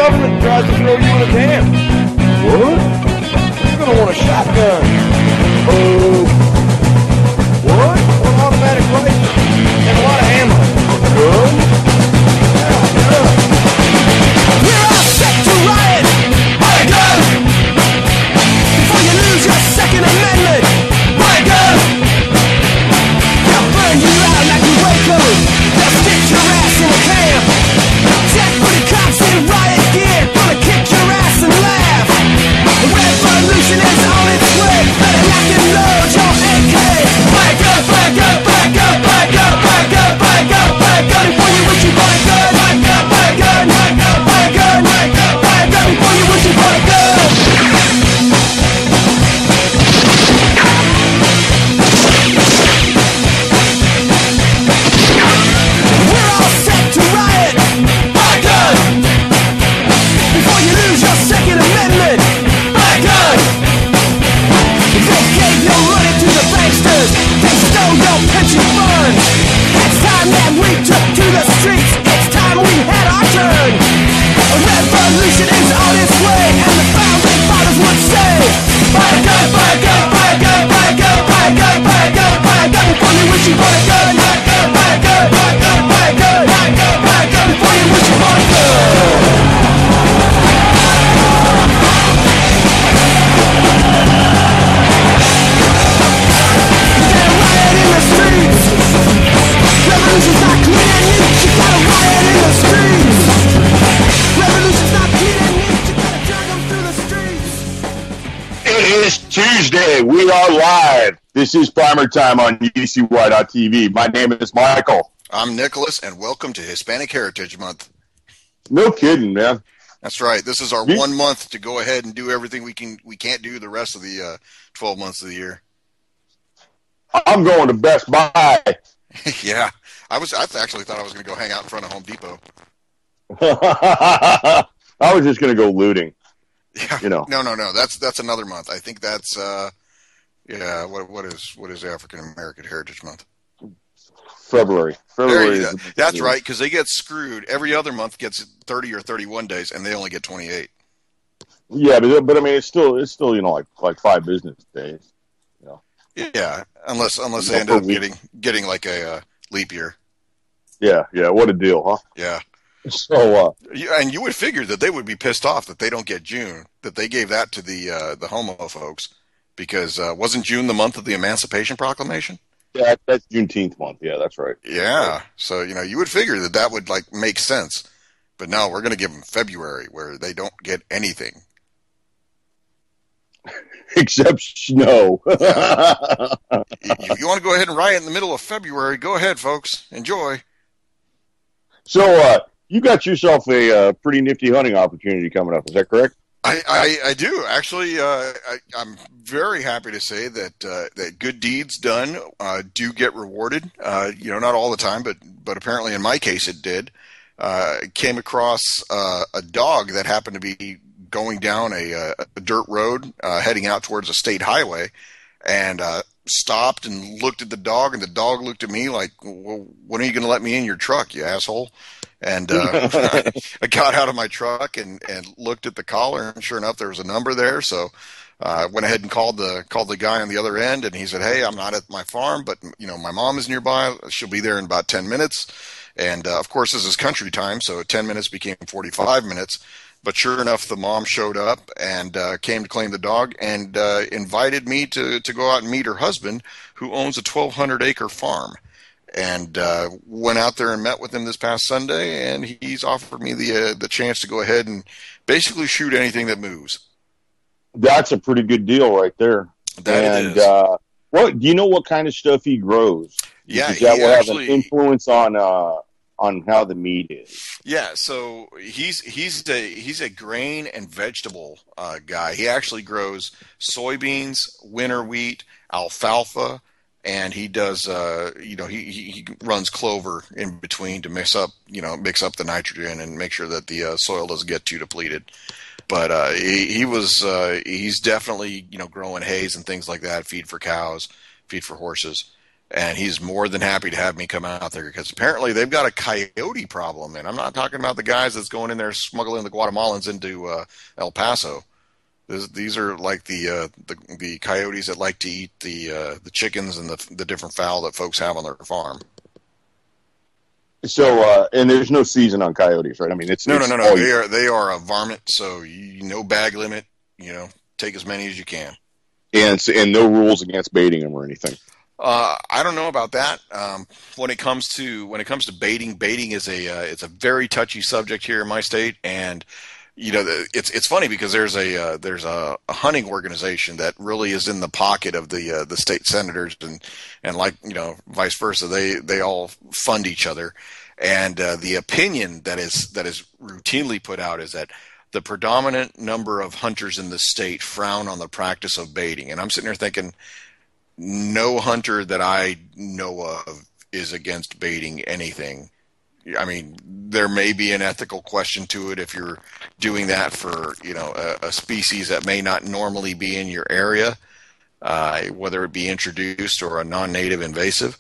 government tries to throw you in a dam. What? You're gonna want a shotgun. Oh. What? Or an automatic rifle. And a lot of ammo. Good? Yeah, get up. We're all set to riot. Wake up! Before you lose your Second Amendment. Wake up! They'll burn you out like a Waco. They'll stick your ass in a camp. Check for the cops in riot gear. Gonna kick your ass and laugh. The revolution is on its way. Better lock and load your AK. Back up, back up, back up, back up, back up, back up, back up. Before you wish you bought a gun. Back up, back up, back up, back up, back up, back up. Before you wish you bought a gun. We're all set to riot. Back up! Before you lose your Second Amendment. Back up! They gave your money to the banksters. They stole your pension funds. It's time that we took to the streets. It's time we had our turn. A revolution is on its way, and the founding fathers would say, back up, back up, back up, back up, back up, back up, back up. Before you wish you bought a gun. Back up, back up, back up, back up, back up, back up. Before you wish you bought a gun. Revolution's not clean and neat, you gotta riot in the streets. Revolution's not clean and neat, you gotta drag them through the streets. It is Tuesday. We are live. This is PrimerTime on UCY.tv. My name is Michael. I'm Nicholas, and welcome to Hispanic Heritage Month. No kidding, man. That's right. This is our 1 month to go ahead and do everything we can't do the rest of the 12 months of the year. I'm going to Best Buy. Yeah, I actually thought I was going to go hang out in front of Home Depot. I was just going to go looting. Yeah, you know. No. That's another month. I think that's yeah. What is African American Heritage Month? February. That's right, because they get screwed. Every other month gets 30 or 31 days, and they only get 28. Yeah, but I mean, it's still like 5 business days. You know. Yeah, unless they end up getting like a leap year. Yeah. What a deal, huh? Yeah. So, and you would figure that they would be pissed off that they don't get June, that they gave that to the homo folks, because wasn't June the month of the Emancipation Proclamation? Yeah, that's Juneteenth month. Yeah, that's right. Yeah, so you would figure that would like make sense, but no, we're going to give them February, where they don't get anything except snow. Yeah. If you want to go ahead and riot in the middle of February, go ahead, folks. Enjoy. So, you got yourself a pretty nifty hunting opportunity coming up. Is that correct? I do actually. I'm very happy to say that good deeds done do get rewarded. Not all the time, but apparently in my case it did. Came across a dog that happened to be going down a dirt road, heading out towards a state highway, and stopped and looked at the dog, and the dog looked at me like, "Well, when are you going to let me in your truck, you asshole?" And I got out of my truck and looked at the collar, and sure enough, there was a number there. So I went ahead and called the guy on the other end, and he said, "Hey, I'm not at my farm, but my mom is nearby. She'll be there in about 10 minutes." And of course, this is country time, so 10 minutes became 45 minutes. But sure enough, the mom showed up and came to claim the dog, and invited me to go out and meet her husband, who owns a 1,200-acre farm. And went out there and met with him this past Sunday, and he's offered me the chance to go ahead and basically shoot anything that moves. That's a pretty good deal right there. It is. What do you know? What kind of stuff he grows? Yeah, because that will have an influence on how the meat is. Yeah, so he's a grain and vegetable guy. He actually grows soybeans, winter wheat, alfalfa. And he does, he runs clover in between to mix up the nitrogen and make sure that the soil doesn't get too depleted. But he's definitely growing hays and things like that, feed for cows, feed for horses, and he's more than happy to have me come out there because apparently they've got a coyote problem. And I'm not talking about the guys that's going in there smuggling the Guatemalans into El Paso. These are like the coyotes that like to eat the chickens and the different fowl that folks have on their farm. So, and there's no season on coyotes, right? I mean, it's no. all They are a varmint, so no bag limit. Take as many as you can. and no rules against baiting them or anything. I don't know about that. When it comes to baiting is it's a very touchy subject here in my state, and it's funny because there's a hunting organization that really is in the pocket of the state senators and like vice versa. They all fund each other, and the opinion that is routinely put out is that the predominant number of hunters in the state frown on the practice of baiting, and I'm sitting there thinking, no hunter that I know of is against baiting anything. I mean, there may be an ethical question to it if you're doing that for, a species that may not normally be in your area, whether it be introduced or a non-native invasive,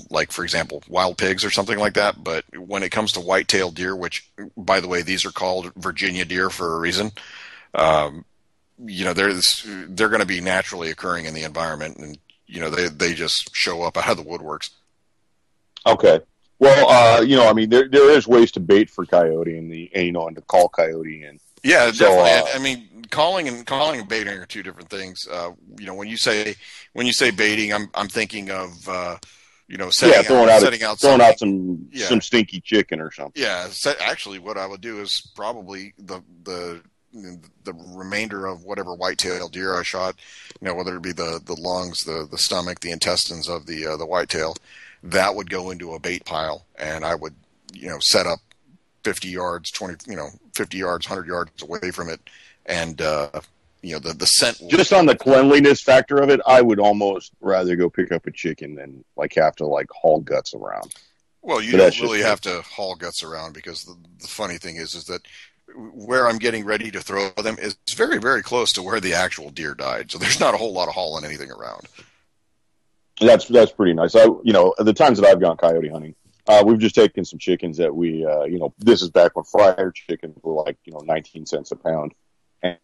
like, for example, wild pigs or something like that. But when it comes to white-tailed deer, which, by the way, these are called Virginia deer for a reason, they're going to be naturally occurring in the environment, and they just show up out of the woodworks. Okay. Well, I mean, there is ways to bait for coyote and to call coyote and yeah, definitely. I mean, calling and baiting are two different things. When you say baiting, I'm thinking of setting out some stinky chicken or something. Yeah, actually, what I would do is probably the remainder of whatever whitetail deer I shot, whether it be the lungs, the stomach, the intestines of the whitetail, that would go into a bait pile, and I would, set up 50 yards, 50 yards, 100 yards away from it, and the scent. Just on the cleanliness factor of it, I would almost rather go pick up a chicken than have to haul guts around. Well, you don't really have to haul guts around, because the funny thing is that where I'm getting ready to throw them is very, very close to where the actual deer died. So there's not a whole lot of hauling anything around. That's pretty nice. The times that I've gone coyote hunting, we've just taken some chickens that we, this is back when fryer chickens were 19 cents a pound.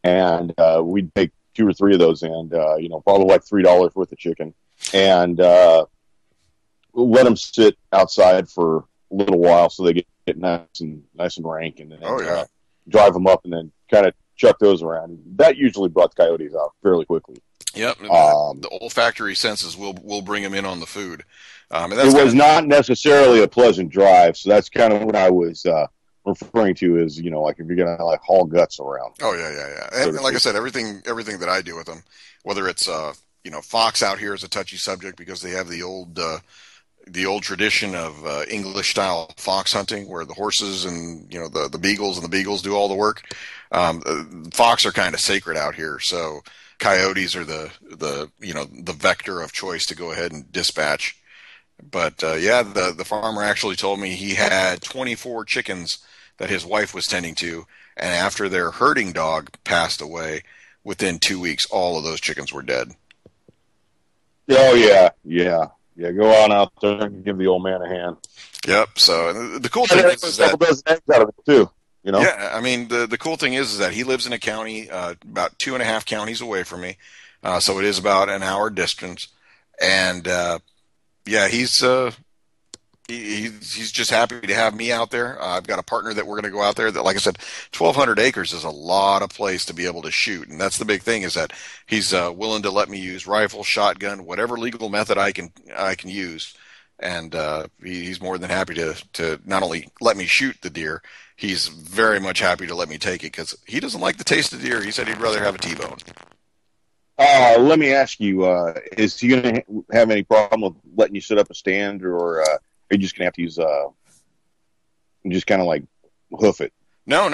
And we'd take 2 or 3 of those and, probably $3 worth of chicken, and let them sit outside for a little while so they get nice and rank, and then drive them up and then kind of chuck those around. That usually brought the coyotes out fairly quickly. Yep, the olfactory senses will bring them in on the food. It was not necessarily a pleasant drive, so that's kind of what I was referring to as, if you're going to haul guts around. Oh, yeah. And like I said, everything that I do with them, whether it's, fox out here is a touchy subject because they have the old tradition of English style fox hunting, where the horses and the beagles do all the work. Fox are kind of sacred out here, so coyotes are the vector of choice to go ahead and dispatch. But the farmer actually told me he had 24 chickens that his wife was tending to, and after their herding dog passed away, within 2 weeks, all of those chickens were dead. Oh yeah. Go on out there and give the old man a hand. Yep. So the cool thing is that dozen eggs out of it too. Yeah, I mean the cool thing is that he lives in a county about 2.5 counties away from me, so it is about an hour distance, and he's just happy to have me out there. I've got a partner that we're going to go out there that, like I said, 1,200 acres is a lot of place to be able to shoot. And that's the big thing, is that he's willing to let me use rifle, shotgun, whatever legal method I can use. And he's more than happy to not only let me shoot the deer, he's very much happy to let me take it, because he doesn't like the taste of deer. He said he'd rather have a T-bone. Let me ask you, is he going to have any problem with letting you set up a stand, or are you just going to have to use, just kind of hoof it? No.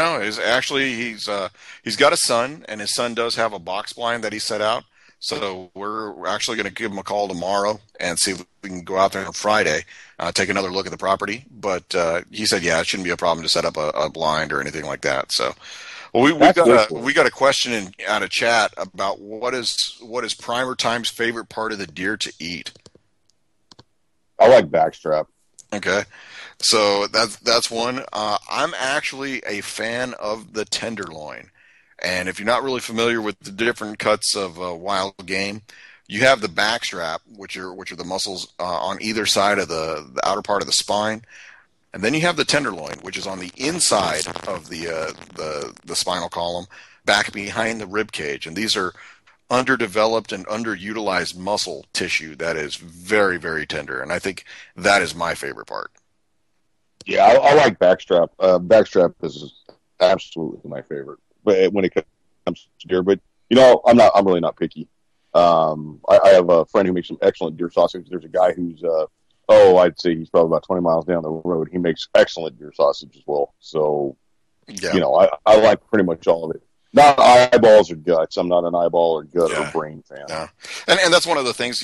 He's got a son, and his son does have a box blind that he set out. So we're actually going to give him a call tomorrow and see if we can go out there on Friday, take another look at the property. But he said, it shouldn't be a problem to set up a blind or anything like that. So, well, we got a question out of chat about what is PrimerTime's favorite part of the deer to eat. I like backstrap. Okay. So that's one. I'm actually a fan of the tenderloin. And if you're not really familiar with the different cuts of wild game, you have the backstrap, which are the muscles on either side of the outer part of the spine, and then you have the tenderloin, which is on the inside of the spinal column, back behind the rib cage. And these are underdeveloped and underutilized muscle tissue that is very, very tender. And I think that is my favorite part. Yeah, I like backstrap. Backstrap is absolutely my favorite. But when it comes to deer, but I'm really not picky. I have a friend who makes some excellent deer sausage. There's a guy who's, I'd say he's probably about 20 miles down the road. He makes excellent deer sausage as well. So, Yeah. I like pretty much all of it. Not eyeballs or guts. I'm not an eyeball or gut or brain fan. Yeah. And that's one of the things,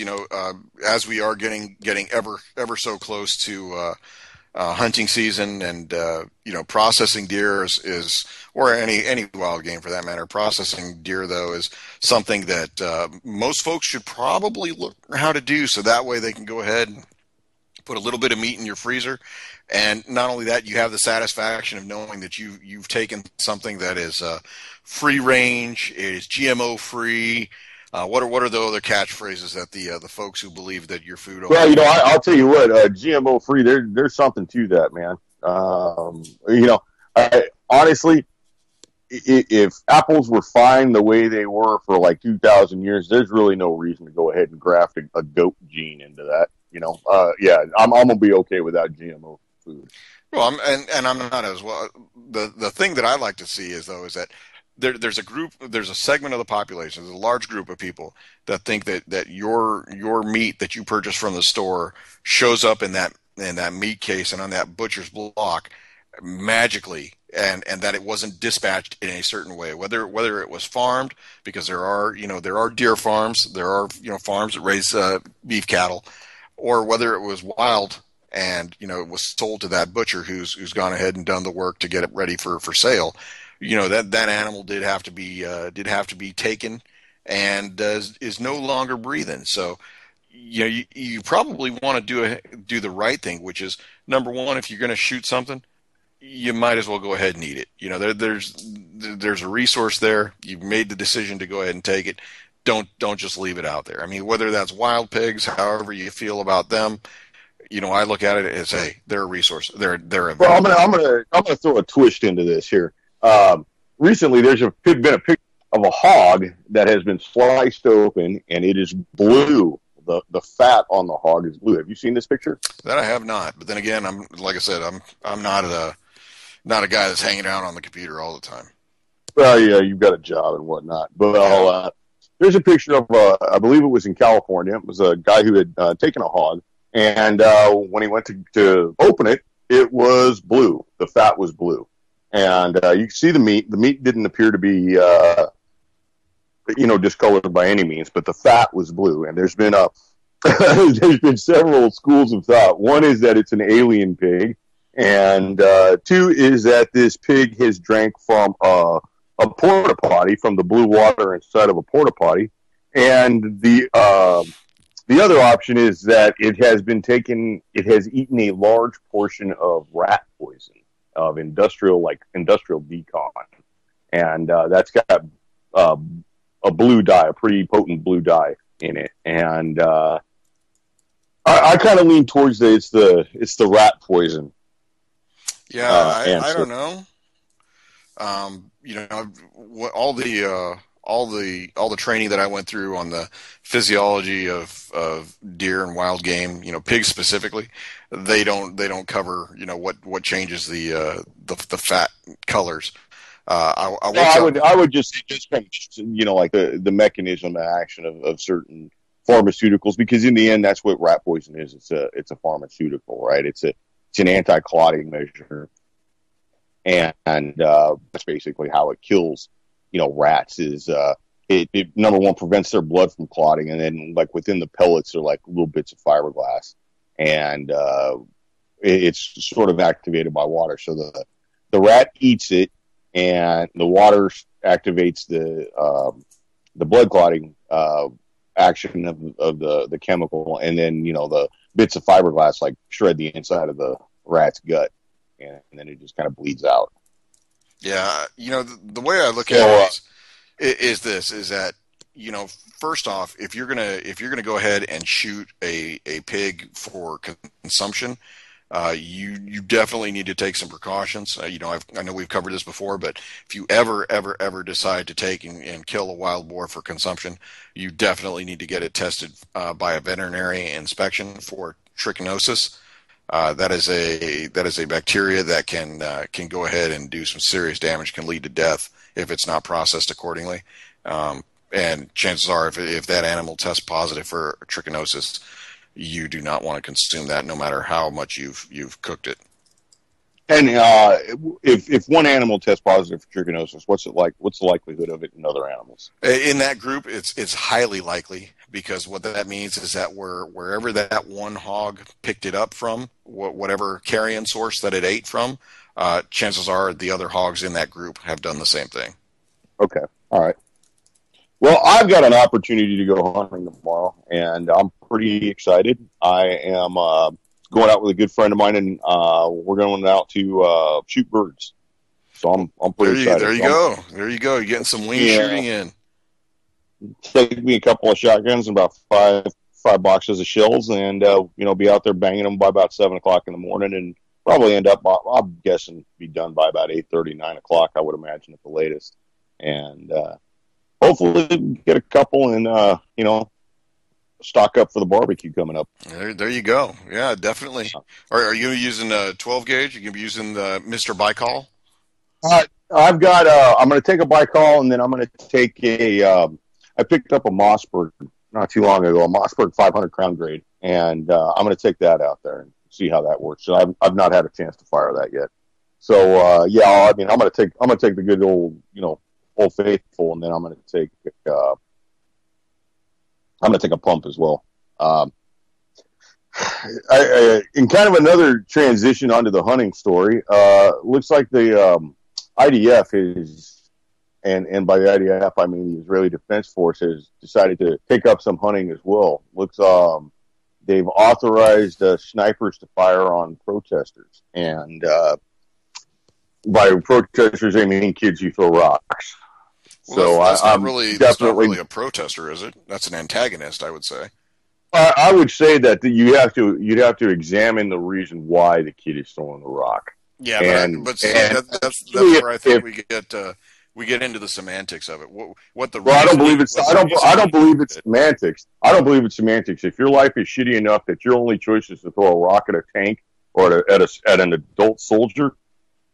as we are getting ever so close to hunting season, and processing deer is or any wild game for that matter. Processing deer, though, is something that most folks should probably look how to do, so that way they can go ahead and put a little bit of meat in your freezer, and not only that, you have the satisfaction of knowing that you've taken something that is free range, is GMO free. What are the other catchphrases that the folks who believe that your food? Well, I'll tell you what, GMO free. There's something to that, man. Honestly, if apples were fine the way they were for like 2,000 years, there's really no reason to go ahead and graft a goat gene into that. I'm gonna be okay without GMO food. Well, I'm not as well. The thing that I like to see is that there's a segment of the population, there's a large group of people that think that your meat that you purchase from the store shows up in that meat case and on that butcher's block magically, and that it wasn't dispatched in a certain way, whether it was farmed, because there are deer farms, there are farms that raise beef cattle, or whether it was wild and it was sold to that butcher who's gone ahead and done the work to get it ready for sale. That animal did have to be taken and is no longer breathing. So you probably want to do the right thing, which is, number one, if you're going to shoot something, you might as well go ahead and eat it. There's a resource there. You've made the decision to go ahead and take it. Don't just leave it out there. I mean, whether that's wild pigs, however you feel about them, I look at it as, hey, they're a resource. They're a. Well, I'm gonna throw a twist into this here. Recently, there's been a picture of a hog that has been sliced open, and it is blue. The fat on the hog is blue. Have you seen this picture? That I have not. But then again, I'm not a guy that's hanging out on the computer all the time. Well, yeah, you've got a job and whatnot. But there's a picture of, I believe it was in California. It was a guy who had taken a hog, and when he went to open it, it was blue. The fat was blue. And you can see the meat. The meat didn't appear to be, discolored by any means, but the fat was blue. And there's been several schools of thought. One is that it's an alien pig, and two is that this pig has drank from a porta potty, from the blue water inside of a porta potty, and the other option is that it has eaten a large portion of rat poison, of industrial decon, and that's got a blue dye, a pretty potent blue dye in it, and I kind of lean towards it's the rat poison. Yeah, I don't know. All the training that I went through on the physiology of deer and wild game, pigs specifically, they don't cover what changes the fat colors. I would just kind of, like the mechanism of action of certain pharmaceuticals, because in the end that's what rat poison is. It's a pharmaceutical, right? It's an anti-clotting measure, and that's basically how it kills rats. Is it number one, prevents their blood from clotting, and then like within the pellets are like little bits of fiberglass, and it's sort of activated by water. So the rat eats it, and the water activates the blood clotting action of the chemical, and then the bits of fiberglass like shred the inside of the rat's gut, and then it just kind of bleeds out. Yeah, the way I look at it is that first off, if you're gonna go ahead and shoot a pig for consumption, you definitely need to take some precautions. I know we've covered this before, but if you ever decide to take and kill a wild boar for consumption, you definitely need to get it tested by a veterinary inspection for trichinosis. That is a bacteria that can go ahead and do some serious damage, can lead to death if it's not processed accordingly. And chances are, if that animal tests positive for trichinosis, you do not want to consume that, no matter how much you've cooked it. And if one animal tests positive for trichinosis, what's the likelihood of it in other animals? In that group, it's highly likely, because what that means is that wherever that one hog picked it up from, whatever carrion source that it ate from, chances are the other hogs in that group have done the same thing. Okay, all right. Well, I've got an opportunity to go hunting tomorrow, and I'm pretty excited. I am going out with a good friend of mine, and we're going out to shoot birds. So I'm pretty excited. There you go. You're getting some wing shooting in. Take me a couple of shotguns and about five boxes of shells, and be out there banging them by about 7 o'clock in the morning, and probably end up, I'm guessing, be done by about 8:30, 9 o'clock, I would imagine, at the latest. And hopefully get a couple and stock up for the barbecue coming up. There you go. Yeah, definitely. Are you using a 12 gauge? You can be using the Mr. Bicol? I've got I'm going to take a Bicol, and then I'm going to take I picked up a Mossberg not too long ago, a Mossberg 500 crown grade, and I'm going to take that out there and see how that works. So I've not had a chance to fire that yet. So I'm going to take the good old Old Faithful, and then I'm going to take a pump as well. In kind of another transition onto the hunting story, looks like the IDF is, and by the IDF I mean the Israeli Defense Force, has decided to take up some hunting as well. Looks they've authorized snipers to fire on protesters, and by protesters I mean kids who throw rocks. Well, that's not really a protester, is it? That's an antagonist, I would say. I would say that you'd have to examine the reason why the kid is throwing the rock. Yeah, that's where I think we get into the semantics of it. What the I don't believe it's semantics. I don't believe it's semantics. If your life is shitty enough that your only choice is to throw a rock at a tank or at an adult soldier,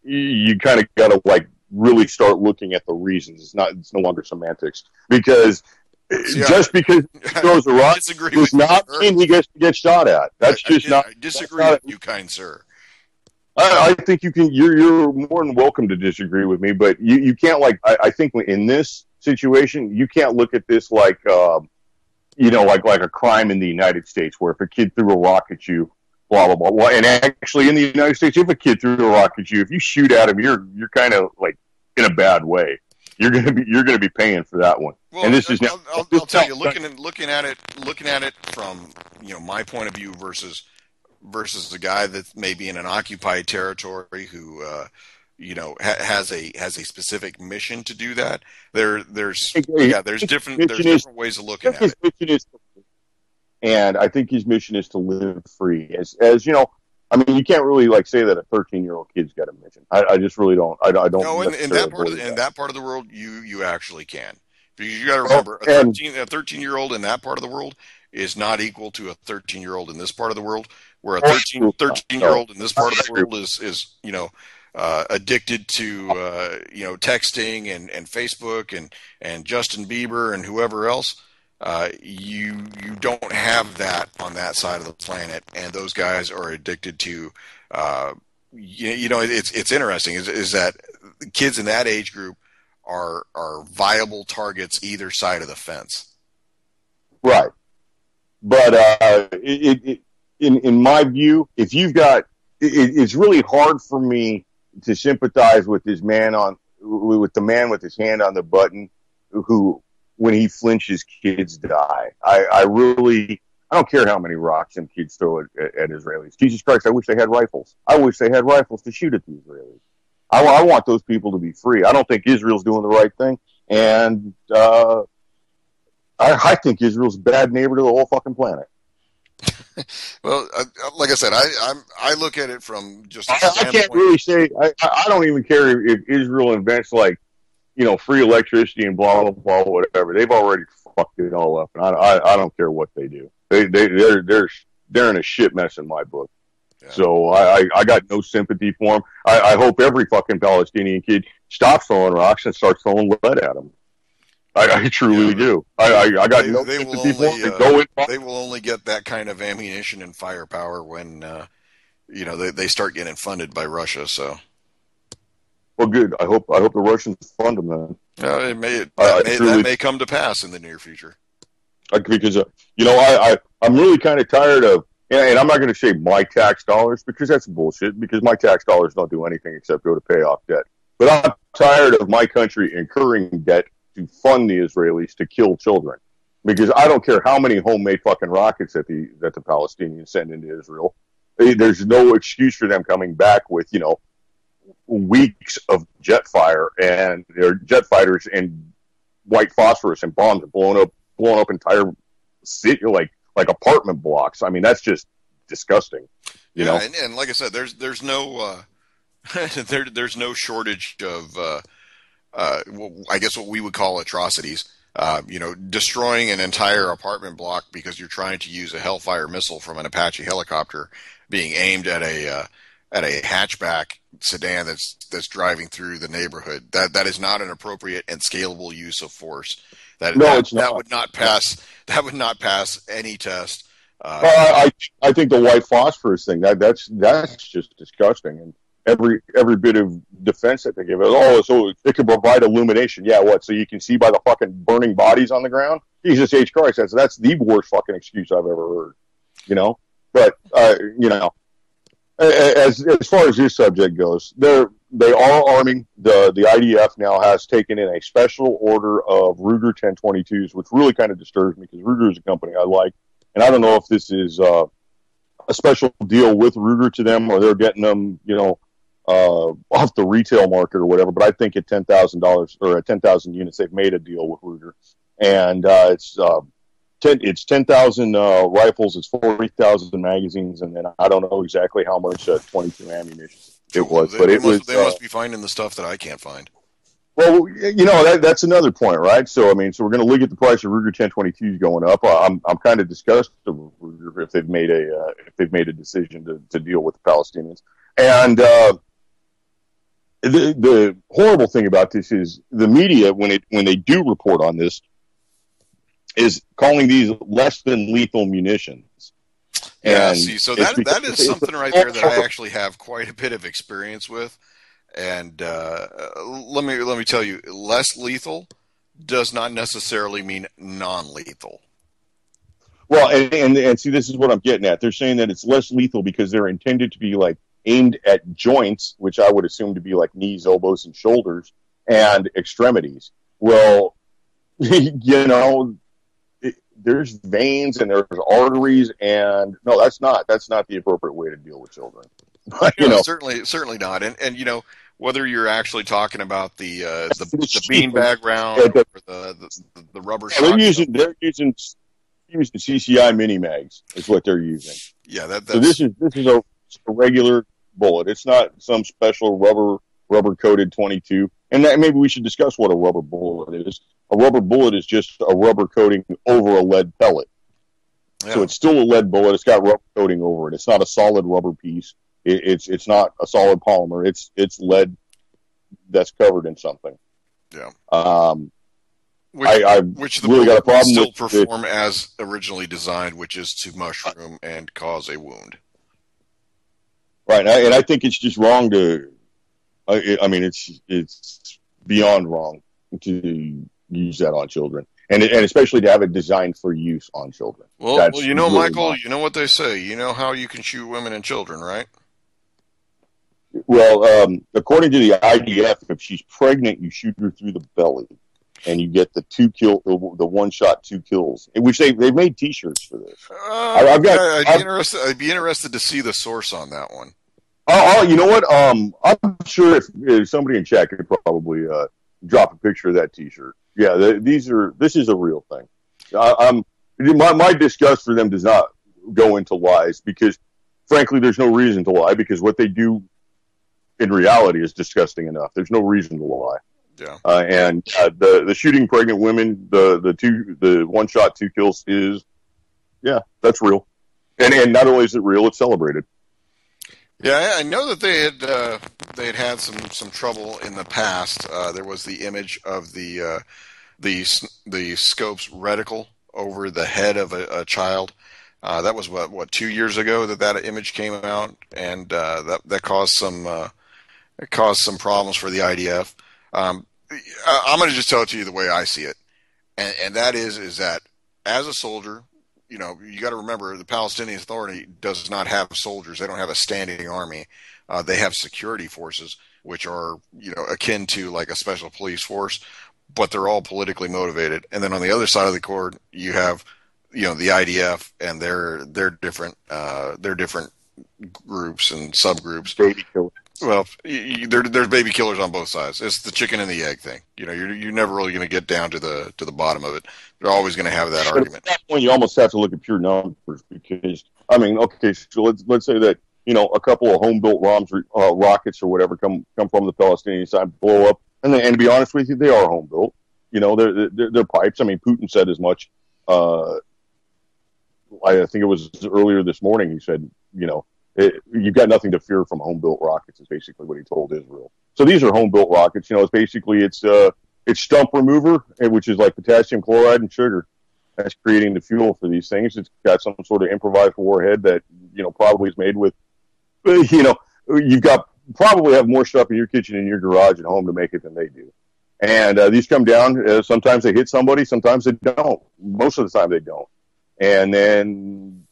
you kind of got to really start looking at the reasons. It's no longer semantics, because just because he throws a rock does not mean he gets to get shot at. That's I disagree with you, kind sir. I think you can. You're more than welcome to disagree with me, but you can't I think in this situation you can't look at this like a crime in the United States, where if a kid threw a rock at you, blah blah blah. Well, and actually in the United States, if a kid threw a rock at you, if you shoot at him, you're kind of in a bad way. You're gonna be paying for that one. Well, and this I'll tell you, looking at it from my point of view versus the guy that may be in an occupied territory who has a specific mission to do that. There's different ways of looking at it. And I think his mission is to live free. As you know, I mean, you can't really say that a 13-year-old kid's got a mission. I just really don't. I don't. No, in that part of the world, you actually can. Because you got to remember, a 13-year-old in that part of the world is not equal to a 13-year-old in this part of the world. Where a 13-year-old in this part of the world is addicted to texting and Facebook and Justin Bieber and whoever else. You don't have that on that side of the planet, and those guys are addicted to. It's interesting is that kids in that age group are viable targets either side of the fence. Right, but in my view, if you've got, it's really hard for me to sympathize with the man with his hand on the button who, when he flinches, kids die. I really, I don't care how many rocks them kids throw at Israelis. Jesus Christ, I wish they had rifles. I wish they had rifles to shoot at the Israelis. I want those people to be free. I don't think Israel's doing the right thing, and I think Israel's a bad neighbor to the whole fucking planet. Well, like I said, I look at it from just. I can't really say. I don't even care if Israel invents free electricity and blah blah blah whatever. They've already fucked it all up, and I don't care what they do. They're in a shit mess in my book. Yeah. So I got no sympathy for them. I hope every fucking Palestinian kid stops throwing rocks and starts throwing lead at them. I truly do. I got no sympathy for them. They will only get that kind of ammunition and firepower when they start getting funded by Russia. So. Well, good. I hope the Russians fund them then. That may come to pass in the near future. Because I'm really kind of tired of, and I'm not going to say my tax dollars because that's bullshit. Because my tax dollars don't do anything except go to pay off debt. But I'm tired of my country incurring debt to fund the Israelis to kill children. Because I don't care how many homemade fucking rockets that the Palestinians send into Israel. There's no excuse for them coming back with weeks of jet fire and their jet fighters and white phosphorus and bombs are blowing up entire city like apartment blocks. I mean, that's just disgusting. You know? And like I said, there's no there's no shortage of I guess what we would call atrocities. Destroying an entire apartment block because you're trying to use a Hellfire missile from an Apache helicopter being aimed at a hatchback sedan that's driving through the neighborhood. That is not an appropriate and scalable use of force. That would not pass. That would not pass any test. I think the white phosphorus thing that's just disgusting. And every bit of defense that they give it, so it can provide illumination. Yeah, what? So you can see by the fucking burning bodies on the ground? Jesus H. Christ, that's the worst fucking excuse I've ever heard. But as far as this subject goes, they are arming. The IDF now has taken in a special order of Ruger 1022s, which really kind of disturbs me because Ruger is a company I like, and I don't know if this is a special deal with Ruger to them or they're getting them, off the retail market or whatever. But I think at $10,000 or at 10,000 units, they've made a deal with Ruger, and it's 10,000 rifles, it's 40,000 magazines, and then I don't know exactly how much 22 ammunition it was. They must be finding the stuff that I can't find. Well, that's another point, right? So we're going to look at the price of Ruger 1022s going up. I'm kind of disgusted with Ruger if they've made a decision to deal with the Palestinians. And the horrible thing about this is the media, when they do report on this, is calling these less than lethal munitions. Yeah, so that is something right there that I actually have quite a bit of experience with. And let me tell you, less lethal does not necessarily mean non-lethal. Well, and see, this is what I'm getting at. They're saying that it's less lethal because they're intended to be aimed at joints, which I would assume to be like knees, elbows, and shoulders, and extremities. Well, there's veins and there's arteries, and no, that's not the appropriate way to deal with children. Certainly not. And whether you're actually talking about the beanbag round or the rubber shot. They're using CCI mini mags is what they're using. Yeah, so this is a regular bullet. It's not some special rubber coated 22. And maybe we should discuss what a rubber bullet is. A rubber bullet is just a rubber coating over a lead pellet. Yeah. So it's still a lead bullet. It's got rubber coating over it. It's not a solid rubber piece. It's not a solid polymer. It's lead that's covered in something. Yeah. Which the really got a problem still with perform as originally designed, which is to mushroom and cause a wound. Right, and I think it's just wrong to. I mean, it's beyond wrong to use that on children, and especially to have it designed for use on children. Well, really Michael, wrong. You know what they say. You know how you can shoot women and children, right? Well, according to the IDF, if she's pregnant, you shoot her through the belly. and you get the the one shot 2 kills, in which they've made T-shirts for this. I'd be interested to see the source on that one. Oh, you know what? I'm sure if somebody in chat could probably drop a picture of that T-shirt. Yeah, this is a real thing. My disgust for them does not go into lies, because frankly, there's no reason to lie, because what they do in reality is disgusting enough. There's no reason to lie. Yeah. And the shooting pregnant women, the one shot 2 kills that's real. And not only is it real, it's celebrated. Yeah, I know that they had some trouble in the past. There was the image of the scope's reticle over the head of a child. That was what 2 years ago that image came out, and that caused some problems for the IDF. I'm going to just tell it to you the way I see it, and that is that as a soldier, you got to remember the Palestinian Authority does not have soldiers. They don't have a standing army. They have security forces, which are akin to like a special police force, but they're all politically motivated. And then on the other side of the cord, you have the IDF and their different groups and subgroups. Baby killers. Well, there's baby killers on both sides. It's the chicken and the egg thing. You're never really going to get down to the bottom of it. They're always going to have that argument. At that point, you almost have to look at pure numbers, because okay, so let's say that a couple of home built rockets or whatever come from the Palestinian side, blow up, and to be honest with you, they are home built. They're pipes. I mean, Putin said as much. I think it was earlier this morning. He said, you've got nothing to fear from home-built rockets, is basically what he told Israel. So these are home-built rockets. It's basically it's stump remover, which is like potassium chloride and sugar. That's creating the fuel for these things. It's got some sort of improvised warhead that probably is made with. You've got probably have more stuff in your kitchen and your garage at home to make it than they do. And these come down. Sometimes they hit somebody. Sometimes they don't. Most of the time they don't. And then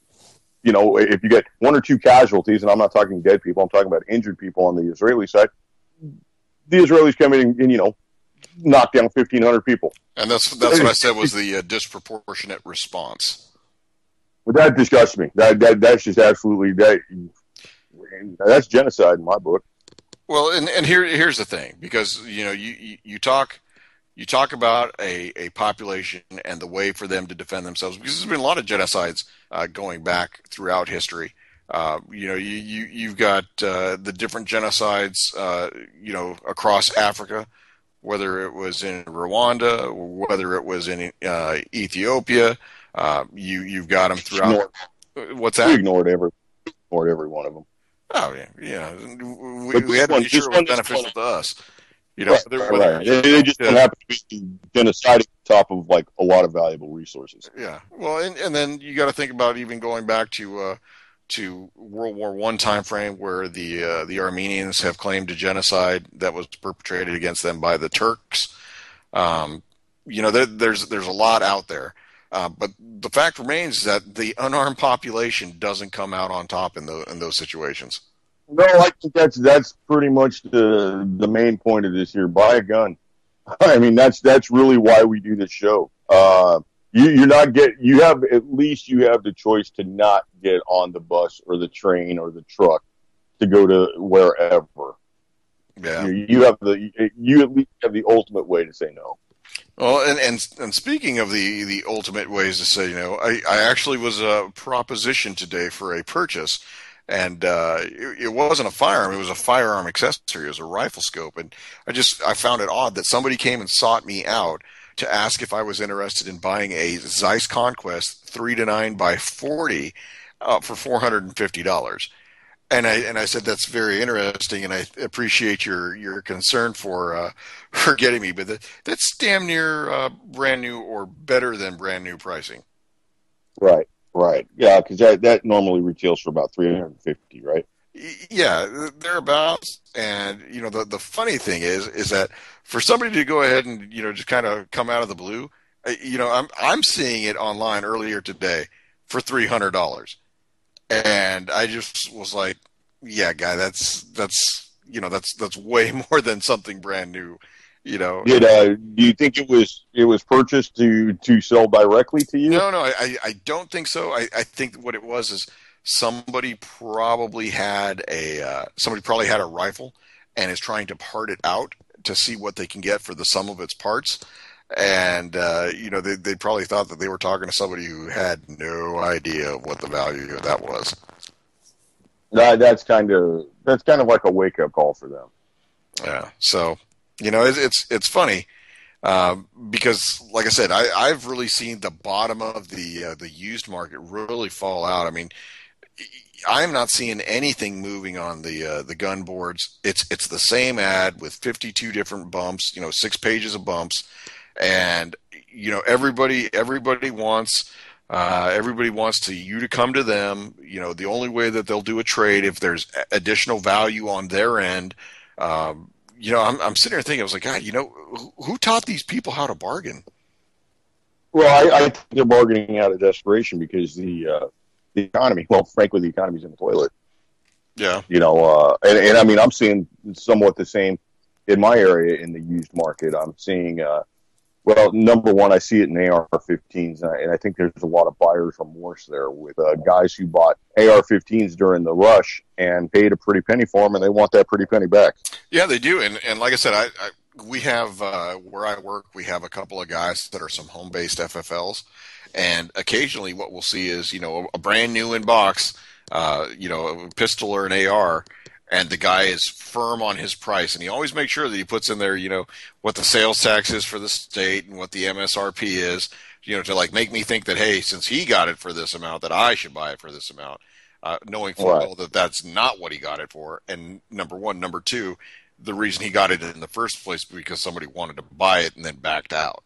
if you get 1 or 2 casualties, and I'm not talking dead people, I'm talking about injured people on the Israeli side, the Israelis come in and, knock down 1,500 people. And that's what I said was the disproportionate response. But that disgusts me. That's just absolutely, that's genocide in my book. Well, and here's the thing, because, you talk about a population and the way for them to defend themselves, because there's been a lot of genocides going back throughout history. You've got the different genocides, across Africa, whether it was in Rwanda, or whether it was in Ethiopia. You've got them throughout. What's that? We ignored every one of them. Oh yeah. We had to be sure it was beneficial to us. Right. They just don't happen to be genociding on top of like a lot of valuable resources. Yeah. Well, and then you got to think about even going back to World War I time frame, where the Armenians have claimed a genocide that was perpetrated against them by the Turks. There's a lot out there, but the fact remains that the unarmed population doesn't come out on top in those situations. No, I think that's pretty much the main point of this here. Buy a gun. I mean, that's really why we do this show. You have the choice to not get on the bus or the train or the truck to go to wherever. Yeah, you at least have the ultimate way to say no. Well, and speaking of the ultimate ways to say no, I actually was propositioned today for a purchase. And it wasn't a firearm; it was a firearm accessory. It was a rifle scope, and I found it odd that somebody came and sought me out to ask if I was interested in buying a Zeiss Conquest 3-9x40 for $450. And I said that's very interesting, and I appreciate your concern for getting me, but that's damn near brand new or better than brand new pricing. Right. Yeah, because that normally retails for about $350, right? Yeah, thereabouts. And the funny thing is that for somebody to go ahead and just kind of come out of the blue, I'm seeing it online earlier today for $300, and I just was like, yeah, guy, that's way more than something brand new. Do you think it was purchased to sell directly to you? No, I don't think so. I think what it was is somebody probably had a rifle and is trying to part it out to see what they can get for the sum of its parts. And they probably thought that they were talking to somebody who had no idea what the value of that was. That's kind of like a wake up call for them. Yeah. So it's funny. Because, like I said, I've really seen the bottom of the used market really fall out. I mean, I'm not seeing anything moving on the gun boards. It's the same ad with 52 different bumps, 6 pages of bumps, and everybody wants you to come to them. The only way that they'll do a trade if there's additional value on their end. I'm sitting here thinking, I was like, God, who taught these people how to bargain? Well, I think they're bargaining out of desperation because the economy, well, frankly, the economy's in the toilet. Yeah. And I mean, I'm seeing somewhat the same in my area in the used market. I'm seeing, number one, I see it in AR-15s, and I think there's a lot of buyer's remorse there with guys who bought AR-15s during the rush and paid a pretty penny for them, and they want that pretty penny back. Yeah, they do. And like I said, we have, where I work, we have a couple of guys that are some home-based FFLs, and occasionally what we'll see is, a brand new in box, a pistol or an AR, and the guy is firm on his price, and he always makes sure that he puts in there, what the sales tax is for the state and what the MSRP is, to like make me think that, hey, since he got it for this amount, that I should buy it for this amount, knowing full well that that's not what he got it for. And number one, number two, the reason he got it in the first place because somebody wanted to buy it and then backed out.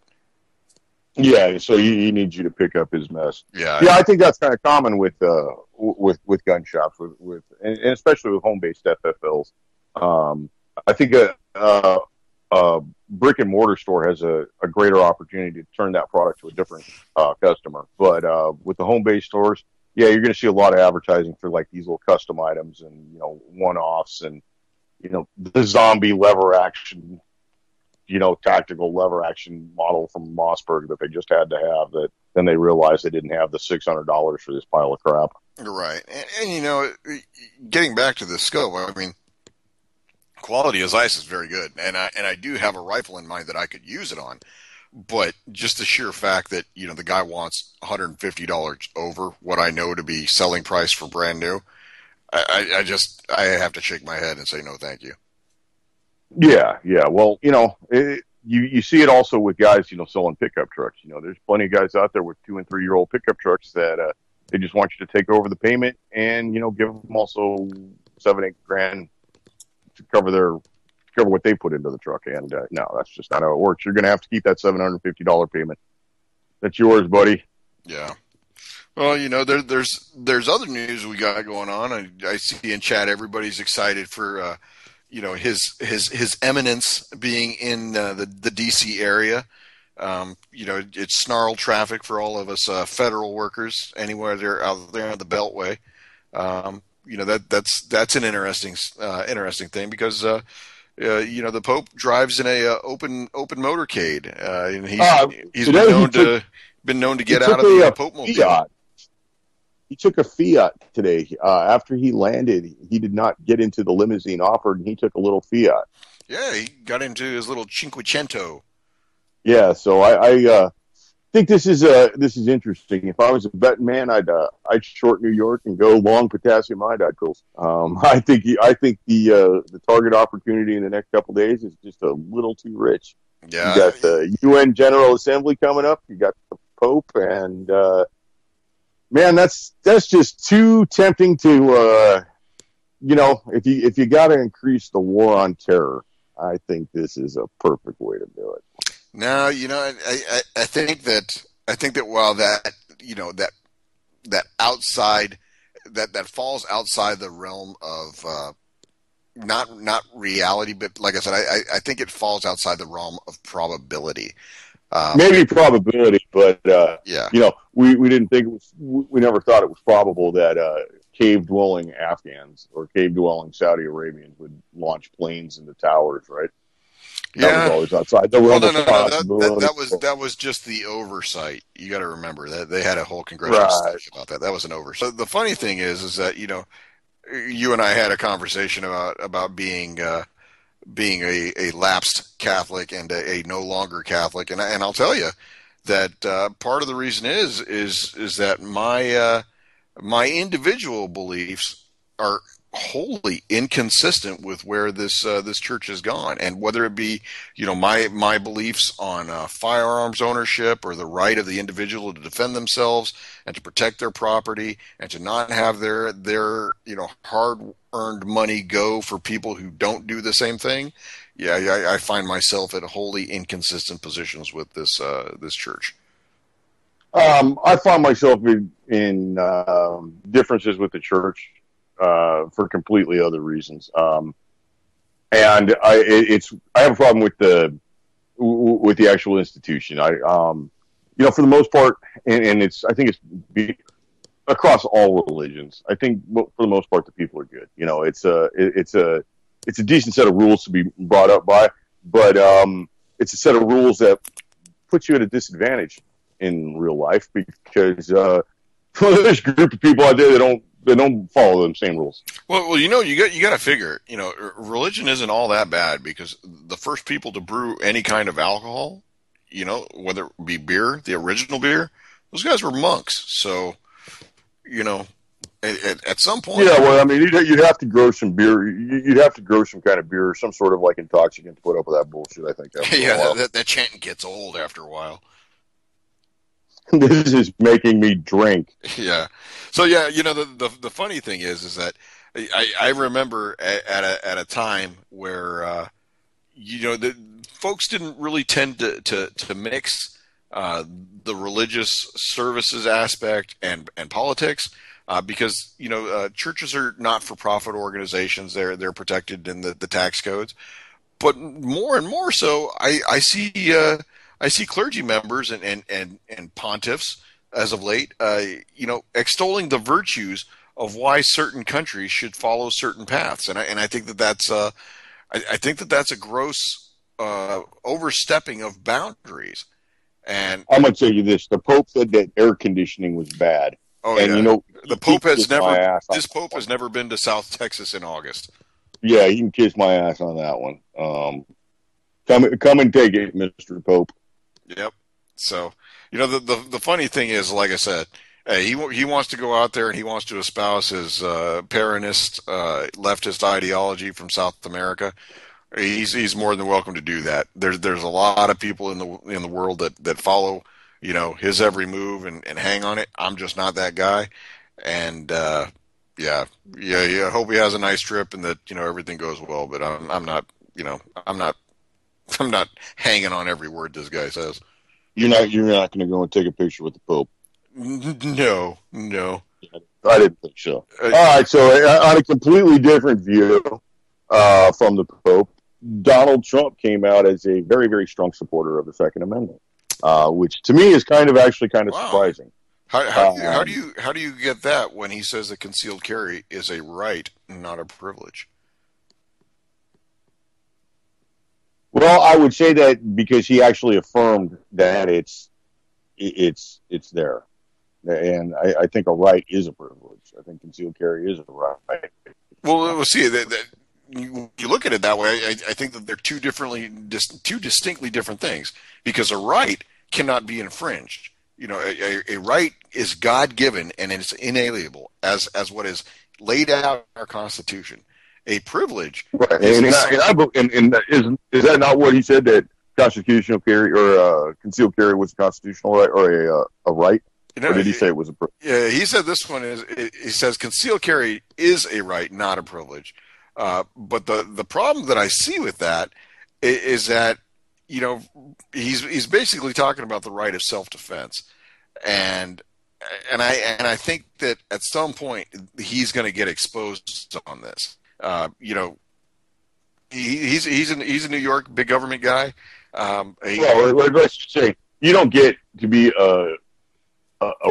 Yeah, so he needs you to pick up his mess. Yeah, I think that's kind of common with gun shops, and especially with home-based FFLs. I think a brick and mortar store has a greater opportunity to turn that product to a different customer. But with the home-based stores, yeah, you're going to see a lot of advertising for like these little custom items and one-offs and the zombie lever action. Tactical lever action model from Mossberg that they just had to have that then they realized they didn't have the $600 for this pile of crap. Right. And getting back to the scope, I mean, quality as ice is very good. And I do have a rifle in mind that I could use it on. But just the sheer fact that, the guy wants $150 over what I know to be selling price for brand new, I have to shake my head and say, no, thank you. Yeah. Well, you see it also with guys, selling pickup trucks. There's plenty of guys out there with 2 and 3 year old pickup trucks that they just want you to take over the payment and give them also $7-8 grand to cover what they put into the truck. And no, that's just not how it works. You're going to have to keep that $750 payment. That's yours, buddy. Yeah. Well, there's other news we got going on. I see in chat everybody's excited for. His eminence being in the DC area. It's snarled traffic for all of us federal workers anywhere they're out there on the Beltway. That's an interesting thing because the Pope drives in a open motorcade, and he's been known to get out of the Pope mobile. He took a Fiat today. After he landed, he did not get into the limousine offered, and he took a little Fiat. Yeah, he got into his little Cinquecento. Yeah, so I think this is interesting. If I was a betting man, I'd short New York and go long potassium iodide pills. I think the target opportunity in the next couple of days is just a little too rich. Yeah, you got the UN General Assembly coming up. You got the Pope and. Man, that's just too tempting to, if you got to increase the war on terror, I think this is a perfect way to do it. No, I think that while that outside that falls outside the realm of not reality, but like I said, I think it falls outside the realm of probability. Maybe probability, but yeah, we didn't think we never thought it was probable that cave-dwelling Afghans or cave-dwelling Saudi Arabians would launch planes into towers, right? That was Yeah. always outside the Well, realm no, of no, no. possibility. That was just the oversight. You got to remember that they had a whole congressional Right. study about that. That was an oversight. The funny thing is that you and I had a conversation about being a lapsed Catholic and a no longer Catholic, and I'll tell you that part of the reason is that my individual beliefs are wholly inconsistent with where this church has gone, and whether it be my beliefs on firearms ownership or the right of the individual to defend themselves and to protect their property and to not have their hard earned money go for people who don't do the same thing. Yeah, I find myself at wholly inconsistent positions with this church. I find myself in differences with the church for completely other reasons. And I have a problem with the actual institution. For the most part, and I think it's across all religions. I think for the most part, the people are good. It's a decent set of rules to be brought up by, but it's a set of rules that puts you at a disadvantage in real life because there's a group of people out there that don't follow them same rules. Well, you got to figure, religion isn't all that bad because the first people to brew any kind of alcohol, whether it be beer, the original beer, those guys were monks. So, at some point, yeah. Well, I mean, you'd have to grow some beer. You'd have to grow some kind of beer, some sort of like intoxicant to put up with that bullshit. I think. Yeah, that chanting gets old after a while. This is making me drink. Yeah. So yeah, the funny thing is that I remember at a time where the folks didn't really tend to mix the religious services aspect and politics because churches are not for profit organizations. They're protected in the tax codes, but more and more so, I see clergy members and pontiffs as of late, extolling the virtues of why certain countries should follow certain paths, and I think that's a gross overstepping of boundaries. And I'm going to tell you this: the Pope said that air conditioning was bad. Oh, and yeah. The Pope has never. This Pope has never been to South Texas in August. Yeah, he can kiss my ass on that one. Come and take it, Mr. Pope. Yep. So, the funny thing is, like I said, he wants to go out there and he wants to espouse his Peronist, leftist ideology from South America. He's more than welcome to do that. There's a lot of people in the world that follow, his every move and hang on it. I'm just not that guy. And yeah. Hope he has a nice trip and that everything goes well. But I'm not hanging on every word this guy says. You're not going to go and take a picture with the Pope. No. I didn't think so. All right, so on a completely different view from the Pope, Donald Trump came out as a very, very strong supporter of the Second Amendment, which to me is kind of surprising. How do you get that when he says that concealed carry is a right, not a privilege? Well, I would say that because he actually affirmed that it's there, and I think a right is a privilege. I think concealed carry is a right. Well, we'll see that you look at it that way. I think that they're two distinctly different things because a right cannot be infringed. A right is God given and it's inalienable as what is laid out in our Constitution. A privilege, right? Is that not what he said, that constitutional carry or concealed carry was a constitutional right or a right? Or did he say it was a privilege? Yeah, he said this one is. He says concealed carry is a right, not a privilege. But the problem that I see with that is that he's basically talking about the right of self-defense, and I think that at some point he's going to get exposed on this. He's a New York big government guy. Let's just say you don't get to be a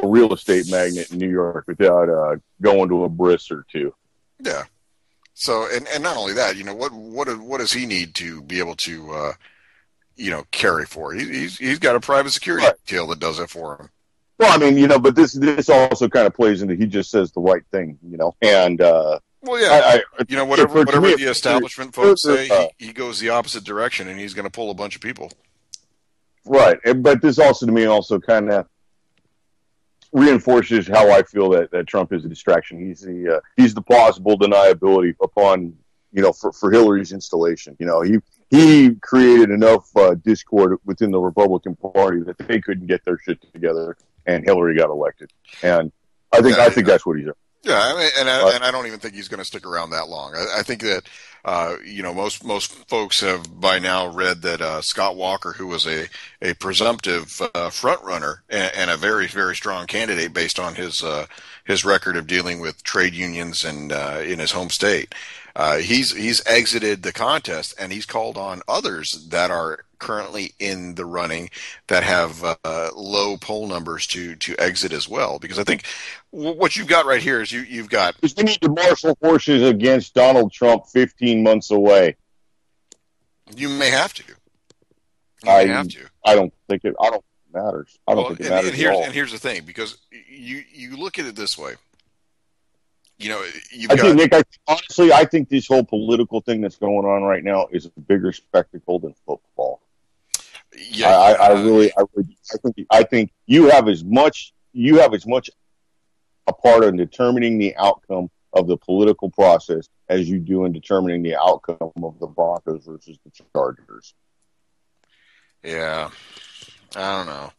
real estate magnate in New York without going to a bris or two. Yeah. So, and not only that, what does he need to be able to, carry for? He's got a private security Right. detail that does it for him. Well, I mean, but this also kind of plays into he just says the right thing, and Well, yeah, whatever to me, the establishment folks say, he goes the opposite direction, and he's going to pull a bunch of people. right. But this also to me also kind of reinforces how I feel that Trump is a distraction. He's the plausible deniability upon for Hillary's installation. He created enough discord within the Republican Party that they couldn't get their shit together, and Hillary got elected. And I think that's what he's doing. Yeah, I mean, and I don't even think he's going to stick around that long. I think that most folks have by now read that Scott Walker, who was a presumptive front runner and a very, very strong candidate based on his record of dealing with trade unions and in his home state, he's exited the contest, and he's called on others that are currently in the running that have low poll numbers to exit as well. Because I think what you've got right here is you've got... We need to marshal forces against Donald Trump 15 months away. You may have to. I don't think it matters. I don't think it matters at all. And here's the thing, because you look at it this way. Nick, honestly, I think this whole political thing that's going on right now is a bigger spectacle than football. Yeah, I think you have as much a part in determining the outcome of the political process as you do in determining the outcome of the Broncos versus the Chargers. Yeah, I don't know.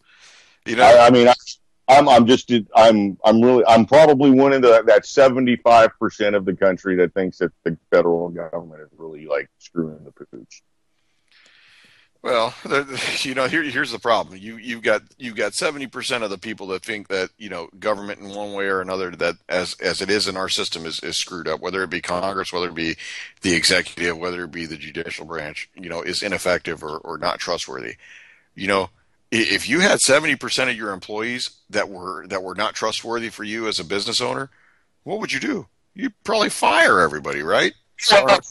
I'm probably one of that 75% of the country that thinks that the federal government is really like screwing the pooch. Well, here's the problem. You've got 70% of the people that think that government in one way or another, that as it is in our system, is screwed up. Whether it be Congress, whether it be the executive, whether it be the judicial branch, is ineffective or not trustworthy. If you had 70% of your employees that were not trustworthy for you as a business owner, what would you do? You'd probably fire everybody, right? I've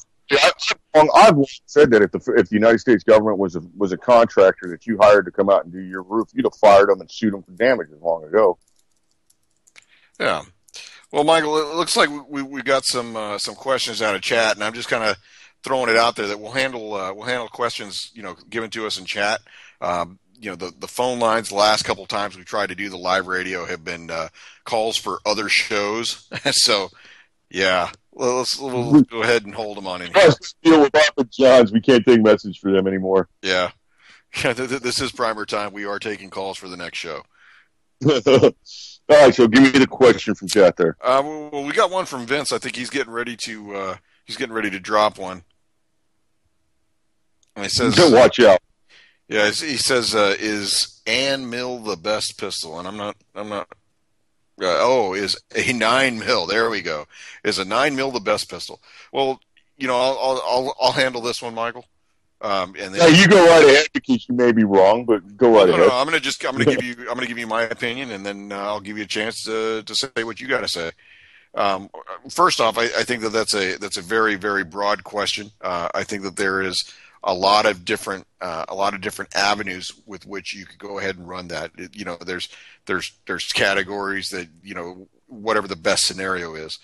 said that if the United States government was a contractor that you hired to come out and do your roof, you'd have fired them and sued them for damages long ago. Yeah. Well, Michael, it looks like we got some questions out of chat, and I'm just kind of throwing it out there that we'll handle questions given to us in chat. The phone lines the last couple of times we tried to do the live radio have been calls for other shows. So, yeah, we'll go ahead and hold them on in here. Deal with Papa John's. We can't take message for them anymore. Yeah. This is Primer Time. We are taking calls for the next show. All right, so give me the question from chat there. Well, we got one from Vince. I think he's getting ready to drop one. And he says, "Watch out." Yeah, he says, "Is Ann Mill the best pistol?" And I'm not. Is a 9mm? There we go. Is a 9mm the best pistol? Well, I'll handle this one, Michael. And then you go right ahead because you may be wrong, but go right ahead. No, I'm gonna give you my opinion, and then I'll give you a chance to say what you got to say. First off, I think that's a very, very broad question. I think that there is a lot of different avenues with which you could go ahead and run that. There's categories that whatever the best scenario is.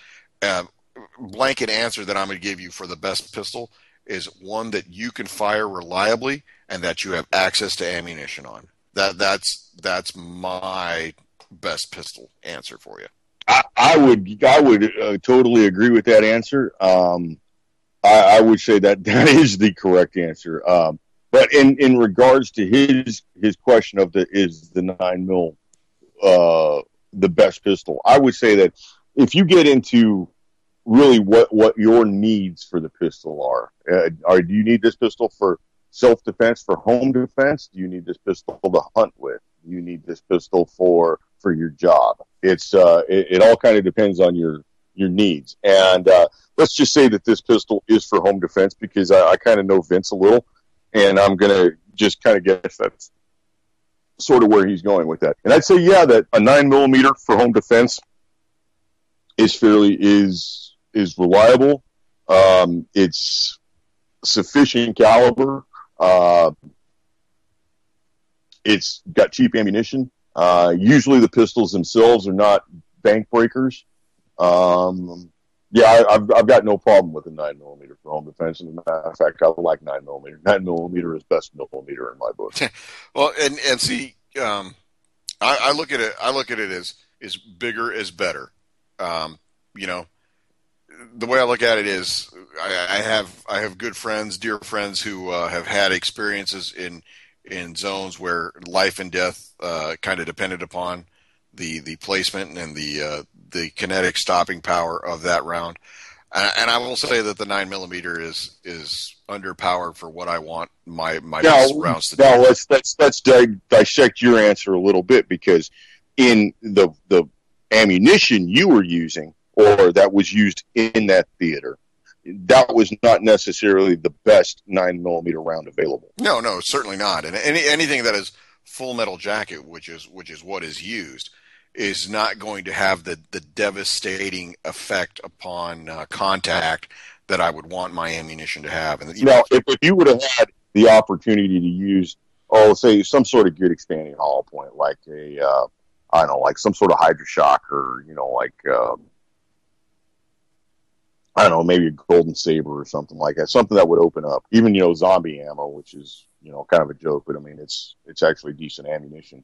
Blanket answer that I'm going to give you for the best pistol is one that you can fire reliably and that you have access to ammunition on. That's my best pistol answer for you. I would totally agree with that answer. I would say that is the correct answer. But in regards to his question of is the 9mm the best pistol, I would say that if you get into really what your needs for the pistol are do you need this pistol for self-defense, for home defense? Do you need this pistol to hunt with? Do you need this pistol for your job? It all kind of depends on your needs. And let's just say that this pistol is for home defense because I kind of know Vince a little, and I'm going to just kind of guess that's sort of where he's going with that. And I'd say, yeah, that a 9mm for home defense is reliable. It's sufficient caliber. It's got cheap ammunition. Usually the pistols themselves are not bank breakers. Yeah, I've got no problem with a 9mm for home defense. As a matter of fact, I like 9mm. 9mm is best millimeter in my book. Well, and see, I look at it. I look at it as bigger is better. You know, the way I look at it is, I have good friends, dear friends who have had experiences in zones where life and death kind of depended upon the placement and the kinetic stopping power of that round. And I will say that the 9mm is underpowered for what I want my rounds to do. Now let's dissect your answer a little bit, because in the ammunition you were using, or that was used in that theater, that was not necessarily the best 9mm round available. No, certainly not. And anything that is full metal jacket, which is what is used, is not going to have the devastating effect upon contact that I would want my ammunition to have. And if you would have had the opportunity to use, say some sort of good expanding hollow point, like I don't know, like some sort of Hydroshock, or I don't know, maybe a Golden Saber or something like that, something that would open up, even zombie ammo, which is kind of a joke, but I mean it's actually decent ammunition.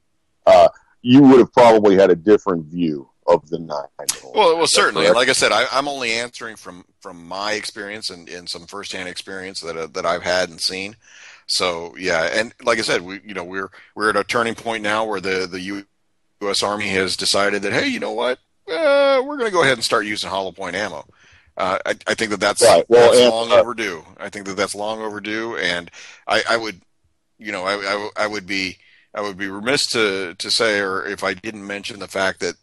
You would have probably had a different view of the 9mm. Well, certainly. And like I said, I'm only answering from my experience and some firsthand experience that I've had and seen. So yeah, and like I said, we're at a turning point now where the U.S. Army has decided that, hey, you know what, we're going to go ahead and start using hollow point ammo. I think that's right. That's long overdue. I think that's long overdue, and I would be remiss to say, or if I didn't mention the fact that,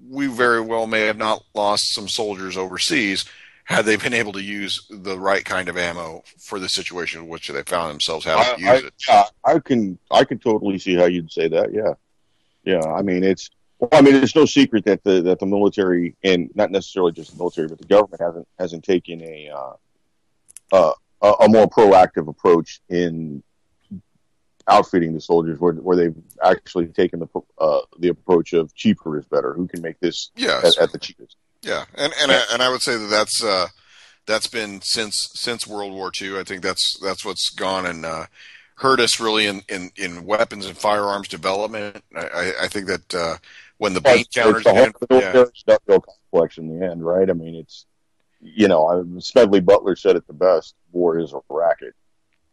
we very well may have not lost some soldiers overseas had they been able to use the right kind of ammo for the situation in which they found themselves having to use it. Yeah, I can totally see how you'd say that. Yeah. I mean, it's no secret that the military, and not necessarily just the military, but the government hasn't taken a more proactive approach in outfitting the soldiers, where they've actually taken the approach of cheaper is better. Who can make this at the cheapest? Yeah, and I would say that's been since World War II. I think that's what's gone and hurt us really in weapons and firearms development. I think that when the bean counters, industrial complex in the end, right? I mean, it's Smedley Butler said it the best: war is a racket.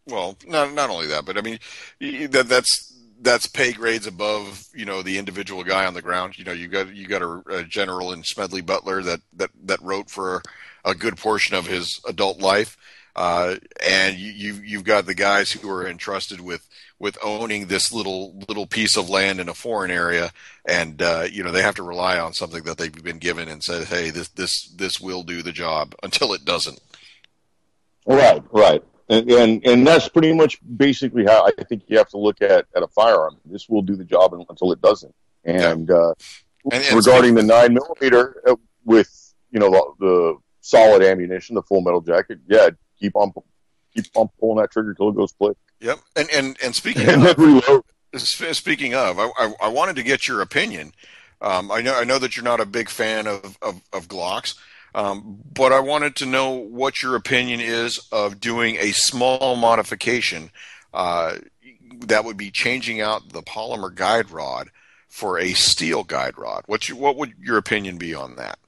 Well, not only that, but I mean, that's pay grades above, the individual guy on the ground. You got a general in Smedley Butler that wrote for a good portion of his adult life, and you've got the guys who are entrusted with owning this little piece of land in a foreign area, and they have to rely on something that they've been given and said, hey, this will do the job until it doesn't. Right. And that's pretty much basically how I think you have to look at a firearm. This will do the job until it doesn't. And regarding the 9mm with the solid ammunition, the full metal jacket, keep on pulling that trigger till it goes click. Yep. And speaking of, I wanted to get your opinion. I know that you're not a big fan of Glocks. But I wanted to know what your opinion is of doing a small modification that would be changing out the polymer guide rod for a steel guide rod. What would your opinion be on that?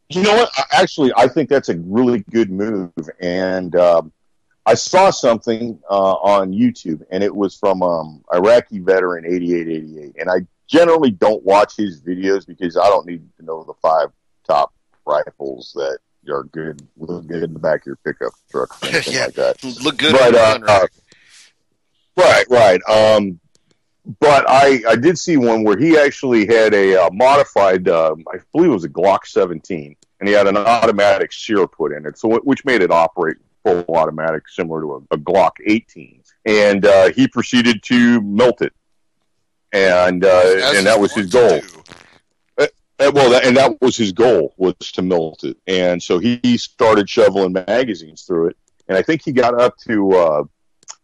You know what? Actually, I think that's a really good move. And I saw something on YouTube, and it was from Iraqi veteran 8888. And I generally don't watch his videos because I don't need to know the 5 top rifles that are good, look good in the back of your pickup truck, or anything like that. Look good. But, right. But I did see one where he actually had a modified, I believe it was a Glock 17, and he had an automatic sear put in it, which made it operate full automatic, similar to a Glock 18. And he proceeded to melt it, and that was his goal. And that was his goal, was to melt it. And so he started shoveling magazines through it. And I think he got up to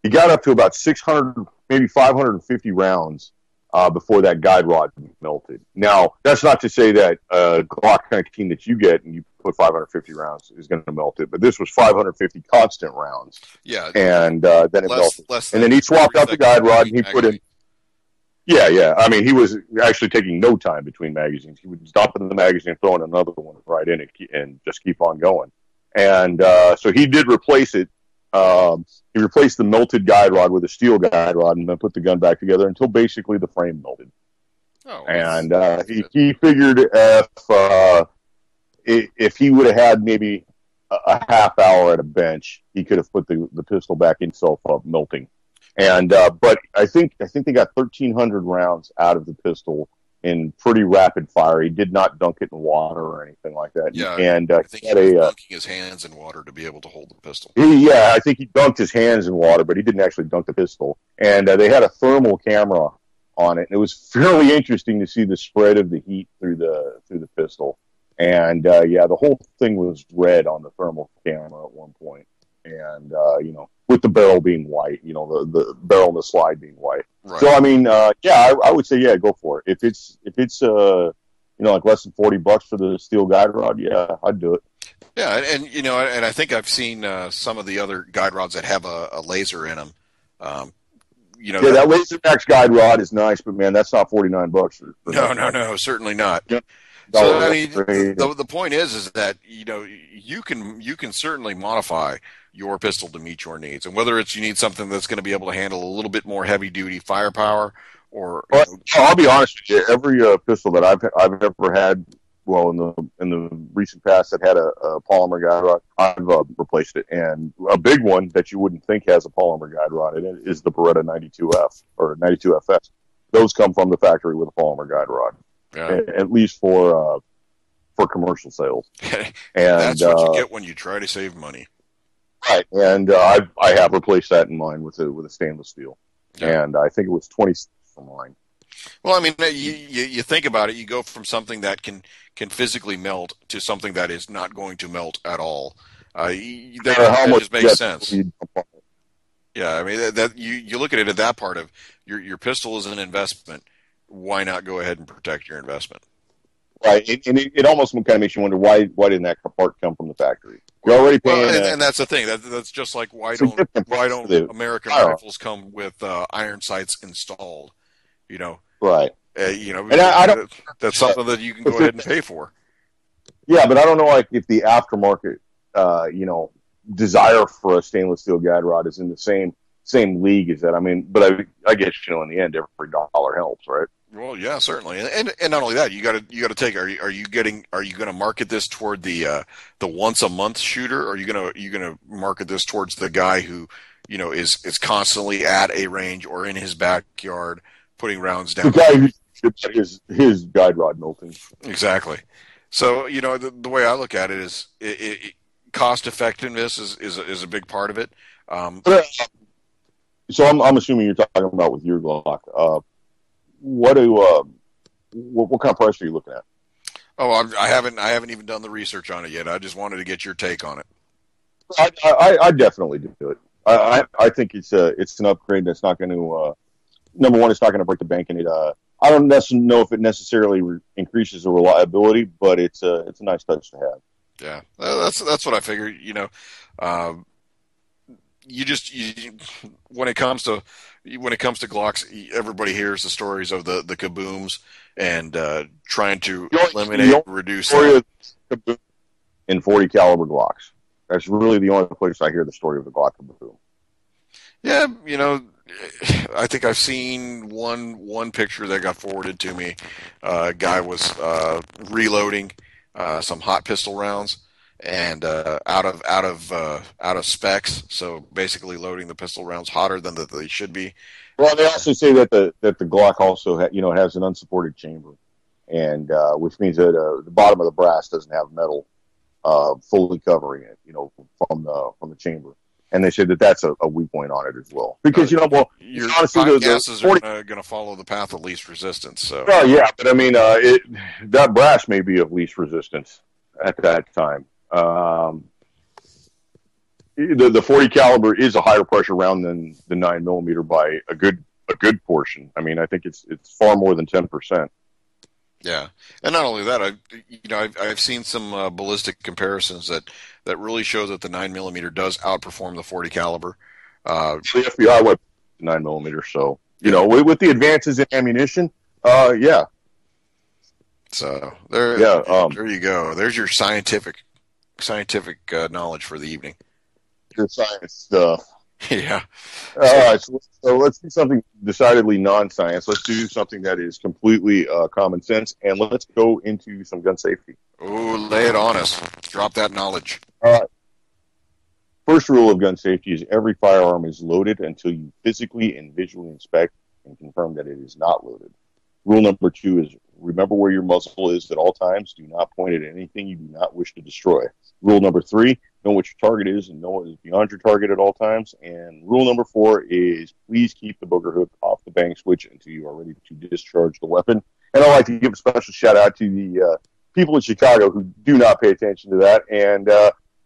about 600, maybe 550 rounds before that guide rod melted. Now, that's not to say that Glock 19 that you get and you put 550 rounds is going to melt it, but this was 550 constant rounds. Yeah. And then it melted. And then he swapped out the guide rod and he put in. Yeah. I mean, he was actually taking no time between magazines. He would stop in the magazine and throw in another one right in it and just keep on going. And so he did replace it. He replaced the melted guide rod with a steel guide rod and then put the gun back together until basically the frame melted. Oh, and he figured if he would have had maybe a half hour at a bench, he could have put the pistol back himself up melting. And but I think they got 1,300 rounds out of the pistol in pretty rapid fire. He did not dunk it in water or anything like that. Yeah, and I think he was dunking his hands in water to be able to hold the pistol. I think he dunked his hands in water, but he didn't actually dunk the pistol. And they had a thermal camera on it, and it was fairly interesting to see the spread of the heat through the pistol. And the whole thing was red on the thermal camera at one point. And with the barrel being white, the barrel and the slide being white. Right. So I mean, I would say go for it. If it's like less than $40 for the steel guide rod, I'd do it. Yeah, and I think I've seen some of the other guide rods that have a laser in them. That Laser Max guide rod is nice, but man, that's not $49. No, certainly not. Yeah. So I mean, the point is that you can certainly modify your pistol to meet your needs, and whether it's you need something that's going to be able to handle a little bit more heavy duty firepower, or I'll be honest with you, every pistol that I've ever had, well, in the recent past that had a polymer guide rod, I've replaced it, and a big one that you wouldn't think has a polymer guide rod in it is the Beretta 92F or 92FS. Those come from the factory with a polymer guide rod. Yeah. At least for commercial sales. And that's what you get when you try to save money. Right, and I have replaced that in mine with a stainless steel, and I think it was 26 for mine. Well, I mean, you think about it. You go from something that can physically melt to something that is not going to melt at all. That just makes sense. Yeah, I mean that you look at it at that part of your pistol is an investment. Why not go ahead and protect your investment? Right, and it almost kind of makes you wonder why didn't that part come from the factory? You're already paying, and that's the thing. That's just like why don't American rifles come with iron sights installed? Right. And I don't. That's something that you can go ahead and pay for. Yeah, but I don't know if the aftermarket, desire for a stainless steel guide rod is in the same league as that. I mean, but I guess in the end, every dollar helps, right? Well, yeah, certainly, and not only that, you got to take. Are you going to market this toward the once a month shooter? Or are you going to market this towards the guy who is constantly at a range or in his backyard putting rounds down? The guy who his guide rod melting. Exactly. So the way I look at it is cost effectiveness is a big part of it. So I'm assuming you're talking about with your Glock. What kind of price are you looking at? Oh, I haven't even done the research on it yet. I just wanted to get your take on it. I definitely do it. I think it's an upgrade that's not going to number one, it's not going to break the bank, and I don't know if it necessarily increases the reliability, but it's a nice touch to have. Yeah, that's what I figured. When it comes to Glocks, everybody hears the stories of the kabooms and trying to reduce that. In 40 caliber Glocks. That's really the only place I hear the story of the Glock kaboom. Yeah, I think I've seen one picture that got forwarded to me. A guy was reloading some hot pistol rounds and out of specs, so basically loading the pistol rounds hotter than they should be. Well, they also say that the Glock also has an unsupported chamber, and which means that the bottom of the brass doesn't have metal fully covering it, from the chamber. And they said that that's a weak point on it as well. Because, your honestly, guesses are going to follow the path of least resistance. So. Well, yeah, but I mean, that brass may be of least resistance at that time. The 40 caliber is a higher pressure round than the 9mm by a good portion. I mean, I think it's far more than 10%. Yeah, and not only that, I've seen some ballistic comparisons that really show that the 9mm does outperform the 40 caliber. The FBI went 9mm, so with the advances in ammunition, yeah. So there you go. There's your scientific knowledge for the evening. Your science stuff. Yeah. All right, so let's do something decidedly non-science. Let's do something that is completely common sense, and let's go into some gun safety. Oh, lay it on us. Drop that knowledge. All right. First rule of gun safety is every firearm is loaded until you physically and visually inspect and confirm that it is not loaded. Rule number 2 is remember where your muzzle is at all times. Do not point at anything you do not wish to destroy. Rule number 3, know what your target is and know what is beyond your target at all times. And rule number 4 is please keep the booger hook off the bang switch until you are ready to discharge the weapon. And I'd like to give a special shout out to the people in Chicago who do not pay attention to that. And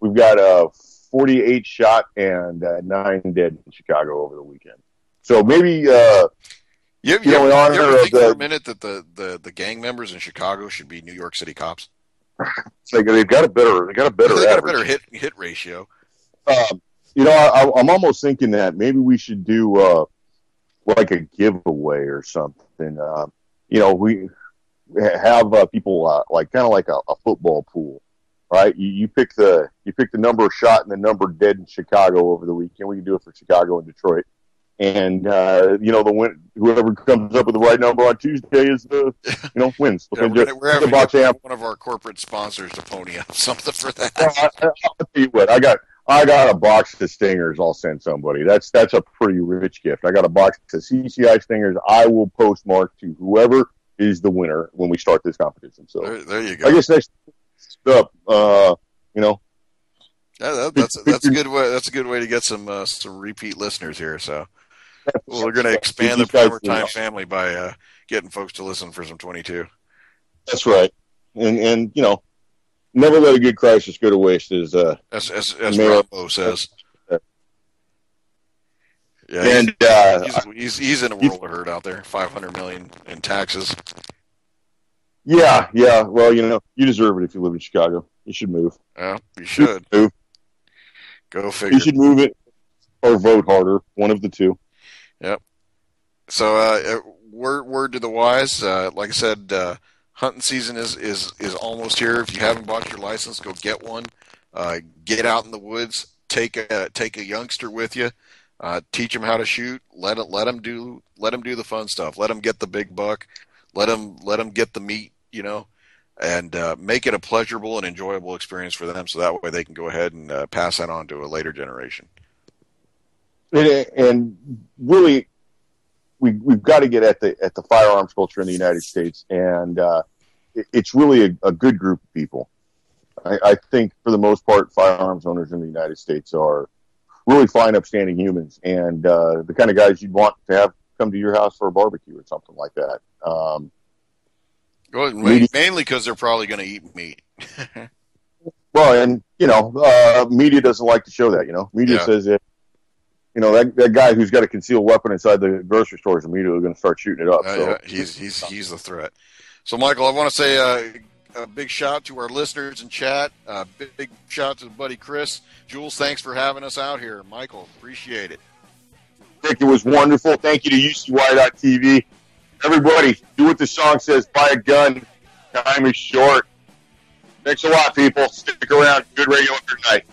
we've got a 48 shot and 9 dead in Chicago over the weekend. So maybe... You ever think for a minute that the gang members in Chicago should be New York City cops? They've got a better hit ratio. I'm almost thinking that maybe we should do like a giveaway or something. We have people like kind of like a football pool, right? You pick the number of shot and the number dead in Chicago over the weekend. We can do it for Chicago and Detroit. And whoever comes up with the right number on Tuesday is wins. We're having one of our corporate sponsors to pony up something for that. I'll tell you what, I got a box of stingers. I'll send somebody. That's a pretty rich gift. I got a box of CCI stingers. I will postmark to whoever is the winner when we start this competition. So there you go. I guess next up, Yeah, that's a good way. That's a good way to get some repeat listeners here. So. Well, we're going to expand the PrimerTime family by getting folks to listen for some 22. That's right, and never let a good crisis go to waste, as Rambo says. Yeah, and he's in a world of hurt out there. $500 million in taxes. Yeah. Well, you deserve it if you live in Chicago. You should move. Yeah, you should move. Go figure. You should move it or vote harder. One of the two. Yep. So, word to the wise. Like I said, hunting season is almost here. If you haven't bought your license, go get one. Get out in the woods. Take a youngster with you. Teach them how to shoot. Let them do the fun stuff. Let them get the big buck. Let them get the meat. And make it a pleasurable and enjoyable experience for them. So that way they can go ahead and pass that on to a later generation. And really, we've got to get at the firearms culture in the United States, and it's really a good group of people. I think for the most part, firearms owners in the United States are really fine, upstanding humans, and the kind of guys you'd want to have come to your house for a barbecue or something like that. Well, mainly because they're probably going to eat meat. Well, and media doesn't like to show that. Media says that. That guy who's got a concealed weapon inside the grocery store is immediately going to start shooting it up. Yeah, he's the threat. So, Michael, I want to say a big shout to our listeners in chat. Big shout to buddy Chris. Jules, thanks for having us out here. Michael, appreciate it. Rick, it was wonderful. Thank you to UCY.TV. Everybody, do what the song says. Buy a gun. Time is short. Thanks a lot, people. Stick around. Good radio every night.